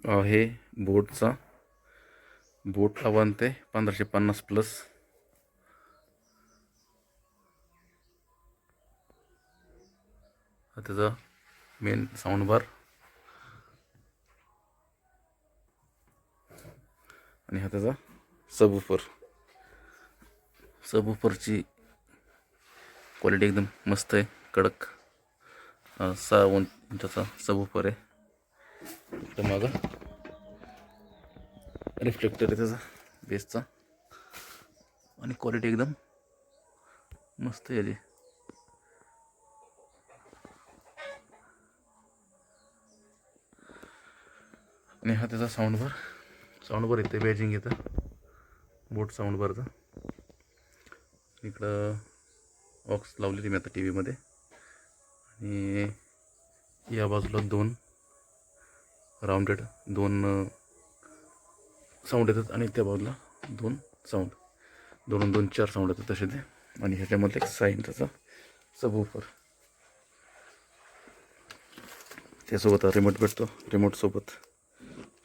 आहे बोटचा बोट आव्हान ते 1550 प्लस. हा त्याचा मेन साऊंड बार आणि हा त्याचा सबवूफरची क्वालिटी एकदम मस्त आहे, कडक. 6 इंचाचा सबवूफर आहे. इकडं मागं रिफ्लेक्टर आहे त्याचा बेसचा आणि क्वालिटी एकदम मस्त आहे याची. आणि हा त्याचा साऊंड बार येते, बॅजिंग येतं बोट साऊंड बारचं. इकडं ऑक्स लावलेली मी आता टी व्हीमध्ये आणि या बाजूला 2 राऊंडेड 2 साऊंड येतात आणि त्या बाजूला 2 साऊंड, 2 2 4 साऊंड येतात तसे ते. आणि ह्याच्यामध्ये एक 6 इंचाचा सबवूफर. त्यासोबत रिमोट भेटतो, रिमोटसोबत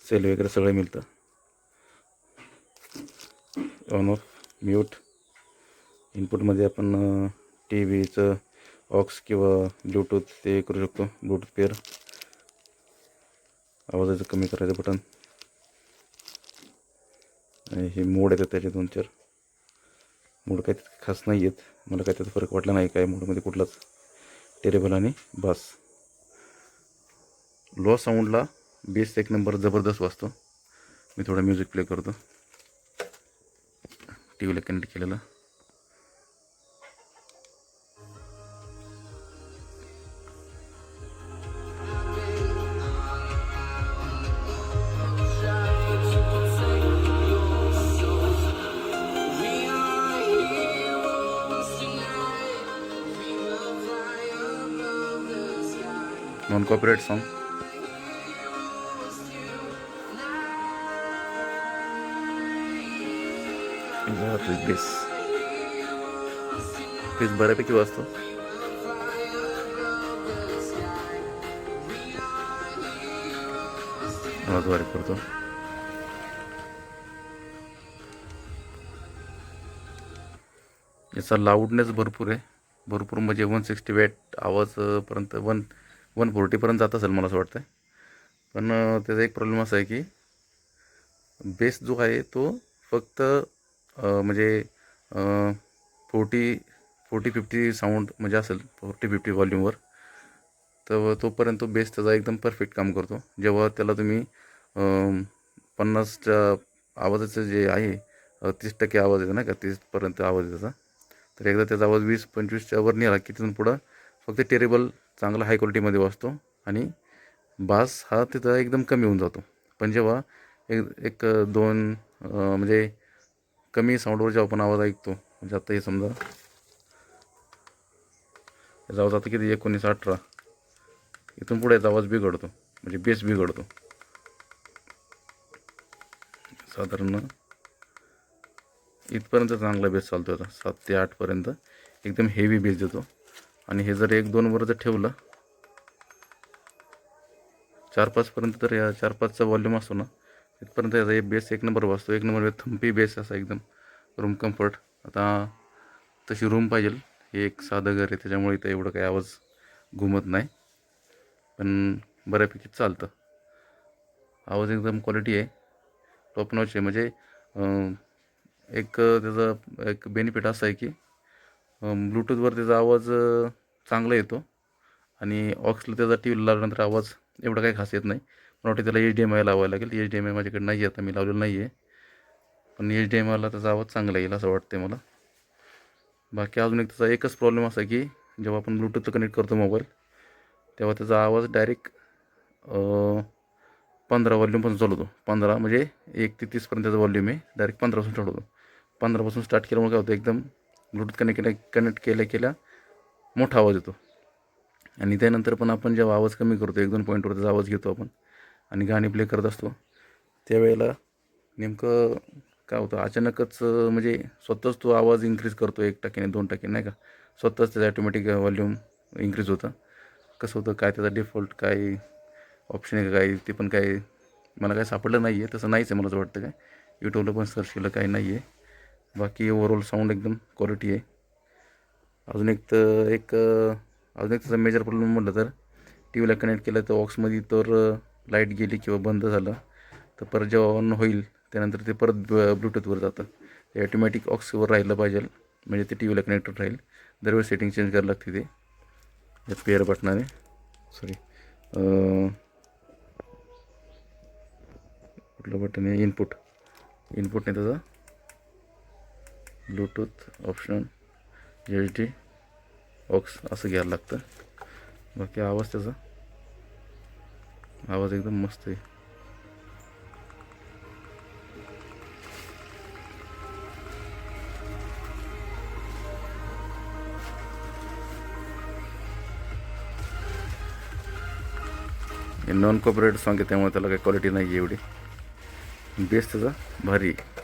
सेल वगैरे सगळं मिळतं. ऑन ऑफ म्यूट इनपुटमध्ये आपण टी व्हीचं ऑक्स किंवा ब्लूटूथ ते करू शकतो. ब्लूटूथ पेअर, आवाजाचं कमी करायचं बटन आणि हे मोड येतात त्याचे 2-4 मोड. काही खास नाही आहेत, मला काय त्याचा फरक वाटला नाही काय मोडमध्ये कुठलाच. टेरेबल आणि बास. लो साऊंडला बेस एक नंबर जबरदस्त वाजतो. मी थोडा म्युझिक प्ले करतो टी व्हीला कनेक्ट केलेलं. Non copyright song. बेस बऱ्यापैकी वाजतो. आवाजवारी करतो. याचा लाऊडनेस भरपूर आहे, भरपूर म्हणजे 160 वॅट आवाजपर्यंत 140पर्यंत जात असेल मला असं वाटतं. पण त्याचा एक प्रॉब्लेम असा आहे की बेस जो आहे तो फक्त म्हणजे 40-50 साऊंड म्हणजे असेल 40-50 व्हॉल्यूमवर, तर तोपर्यंत तो बेस त्याचा एकदम परफेक्ट काम करतो. जेव्हा त्याला तुम्ही 50च्या आवाजाचं जे आहे 30% आवाज येतो नाही का, 30पर्यंत आवाज आहे त्याचा. तर एकदा त्याचा आवाज 20-25च्या वर नेला की तिथून पुढं फक्त टेरेबल चांगला हाय क्वालिटीमध्ये वाजतो आणि बास हा त्याचा एकदम कमी होऊन जातो. पण जेव्हा एक 2 म्हणजे कमी साऊंडवर जेव्हा आपण आवाज ऐकतो, म्हणजे आता हे समजा याचा आवाज आता किती 19-18, इथून पुढे याचा आवाज बिघडतो, म्हणजे बेस बिघडतो. साधारण इथपर्यंत चांगला बेस चालतो याचा, 7 ते 8पर्यंत एकदम हेवी बेस देतो. आणि हे जर 1-2वर जर ठेवलं 4-5पर्यंत, तर या 4-5चा व्हॉल्यूम असतो ना, तिथपर्यंत याचा बेस एक नंबर वाजतो. एक नंबर थंपी बेस असा एकदम रूम कम्फर्ट. आता तशी रूम पाहिजे. हे एक साधं घर आहे त्याच्यामुळे इथं एवढं काही आवाज घुमत नाही, पण बऱ्यापैकी चालतं. आवाज एकदम क्वालिटी आहे, टॉप नॉच आहे. म्हणजे एक त्याचा एक बेनिफिट असा आहे की ब्लूटूथवर त्याचा आवाज चांगला येतो आणि ऑक्सला त्याचा टी व्हीला लावल्यानंतर आवाज एवढा काही खास येत नाही. मला वाटतं त्याला HDMI लावायला लागेल. HDMI माझ्याकडे नाही आहे, आता मी लावलेलं नाही आहे. पण HDMIला त्याचा आवाज चांगला येईल असं वाटते मला. बाकी अजून एक त्याचा एकच प्रॉब्लेम असा की जेव्हा आपण ब्लूटूथला कनेक्ट करतो मोबाईल, तेव्हा त्याचा आवाज डायरेक्ट 15 व्हॉल्यूमपासून चालू होतो. 15 म्हणजे 1 ते 30पर्यंतचा व्हॉल्यूम आहे, डायरेक्ट 15पासून स्टार्ट होतो. 15पासून स्टार्ट केल्यामुळे काय होतं, एकदम ब्लूटूथ कनेक्ट केल्या मोठा आवाज येतो. आणि त्यानंतर पण आपण जेव्हा आवाज कमी करतो, 1-2 पॉईंटवर त्याचा आवाज घेतो आपण आणि गाणी प्ले करत असतो, त्यावेळेला नेमकं काय होतं, अचानकच म्हणजे स्वतःच तो आवाज इन्क्रीज करतो 1%, 2% नाही का, स्वतःच त्याचं ॲटोमॅटिक व्हॉल्यूम इन्क्रीज होतं. कसं होतं काय, त्याचा डिफॉल्ट काय ऑप्शन आहे का काय, ते पण काय मला काय सापडलं नाही आहे, तसं नाहीच आहे मला असं वाटतं. काय यूट्यूबला पण सर्च केलं काही नाही आहे. बाकी ओव्हरऑल साऊंड एकदम क्वालिटी आहे. अजून एक तर अजून एक त्याचा मेजर प्रॉब्लेम म्हटलं तर टी व्हीला कनेक्ट केलं तर ऑक्समध्ये तर लाईट गेली किंवा बंद झालं तर परत जेव्हा ऑन होईल त्यानंतर ते परत ब्लूटूथवर जातं. ते ऑटोमॅटिक ऑक्सवर राहिलं पाहिजे, म्हणजे ते टी व्हीला कनेक्टेड राहील. दरवेळेस सेटिंग चेंज करायला लागते ते या पेअर बटनाने. सॉरी, कुठलं बटन आहे, इनपुटने त्याचा ब्लूटूथ ऑप्शन HD ऑक्स असं घ्यायला लागतं. बाकी त्याचा आवाज एकदम मस्त आहे. नॉन कॉपरेट सॉन्ग आहे त्यामुळे त्याला काही क्वालिटी नाही आहे एवढी. बेस त्याचा भारी आहे.